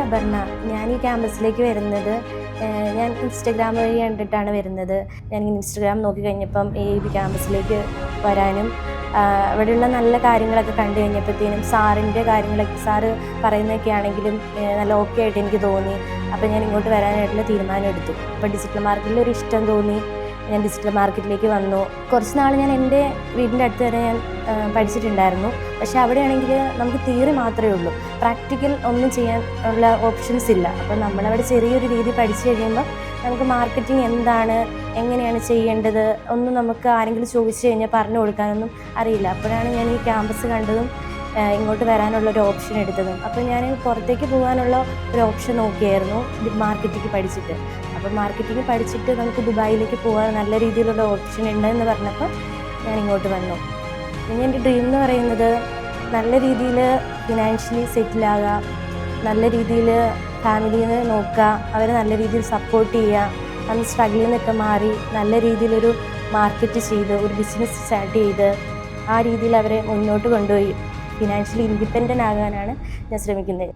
അപർണ. ഞാൻ ഈ ക്യാമ്പസിലേക്ക് വരുന്നത് ഞാൻ ഇൻസ്റ്റഗ്രാം വഴി കണ്ടിട്ടാണ് വരുന്നത്. ഞാൻ ഇൻസ്റ്റഗ്രാം നോക്കി കഴിഞ്ഞപ്പം ഈ ക്യാമ്പസിലേക്ക് വരാനും അവിടെയുള്ള നല്ല കാര്യങ്ങളൊക്കെ കണ്ടു കഴിഞ്ഞപ്പോഴത്തേനും സാറിൻ്റെ കാര്യങ്ങളൊക്കെ സാറ് പറയുന്നതൊക്കെ ആണെങ്കിലും നല്ല ഓക്കെ ആയിട്ട് എനിക്ക് തോന്നി. അപ്പോൾ ഞാൻ ഇങ്ങോട്ട് വരാനായിട്ടുള്ള തീരുമാനം എടുത്തു. അപ്പോൾ ഡിജിറ്റൽ മാർക്കറ്റിൽ ഒരു ഇഷ്ടം തോന്നി. ഞാൻ ഡിജിറ്റൽ മാർക്കറ്റിലേക്ക് വന്നു. കുറച്ച് നാൾ ഞാൻ എൻ്റെ വീടിൻ്റെ അടുത്ത് വരെ ഞാൻ പഠിച്ചിട്ടുണ്ടായിരുന്നു. പക്ഷേ അവിടെയാണെങ്കിൽ നമുക്ക് തിയറി മാത്രമേ ഉള്ളൂ, പ്രാക്ടിക്കൽ ഒന്നും ചെയ്യാൻ ഉള്ള ഓപ്ഷൻസ് ഇല്ല. അപ്പോൾ നമ്മളവിടെ ചെറിയൊരു രീതി പഠിച്ചു കഴിയുമ്പോൾ നമുക്ക് മാർക്കറ്റിംഗ് എന്താണ്, എങ്ങനെയാണ് ചെയ്യേണ്ടത് ഒന്നും നമുക്ക് ആരെങ്കിലും ചോദിച്ചു കഴിഞ്ഞാൽ പറഞ്ഞു കൊടുക്കാനൊന്നും അറിയില്ല. അപ്പോഴാണ് ഞാൻ ഈ ക്യാമ്പസ് കണ്ടതും ഇങ്ങോട്ട് വരാനുള്ളൊരു ഓപ്ഷൻ എടുത്തതും. അപ്പോൾ ഞാൻ പുറത്തേക്ക് പോകാനുള്ള ഒരു ഓപ്ഷൻ നോക്കിയായിരുന്നു മാർക്കറ്റിംഗ് പഠിച്ചിട്ട്. അപ്പോൾ മാർക്കറ്റിംഗ് പഠിച്ചിട്ട് നമുക്ക് ദുബായിലേക്ക് പോകാൻ നല്ല രീതിയിലുള്ള ഓപ്ഷൻ ഉണ്ടെന്ന് പറഞ്ഞപ്പോൾ ഞാൻ ഇങ്ങോട്ട് വന്നു. ഇനി എൻ്റെ ഡ്രീം എന്ന് പറയുന്നത് നല്ല രീതിയിൽ ഫിനാൻഷ്യലി സെറ്റിലാകുക, നല്ല രീതിയിൽ ഫാമിലിയെ നോക്കുക, അവരെ നല്ല രീതിയിൽ സപ്പോർട്ട് ചെയ്യുക, അന്ന് സ്ട്രഗിളിൽ നിന്നൊക്കെ മാറി നല്ല രീതിയിലൊരു മാർക്കറ്റ് ചെയ്ത് ഒരു ബിസിനസ് സ്റ്റാർട്ട് ചെയ്ത് ആ രീതിയിൽ അവരെ മുന്നോട്ട് കൊണ്ടുപോയി ഫിനാൻഷ്യലി ഇൻഡിപെൻഡൻ്റ് ആകാനാണ് ഞാൻ ശ്രമിക്കുന്നത്.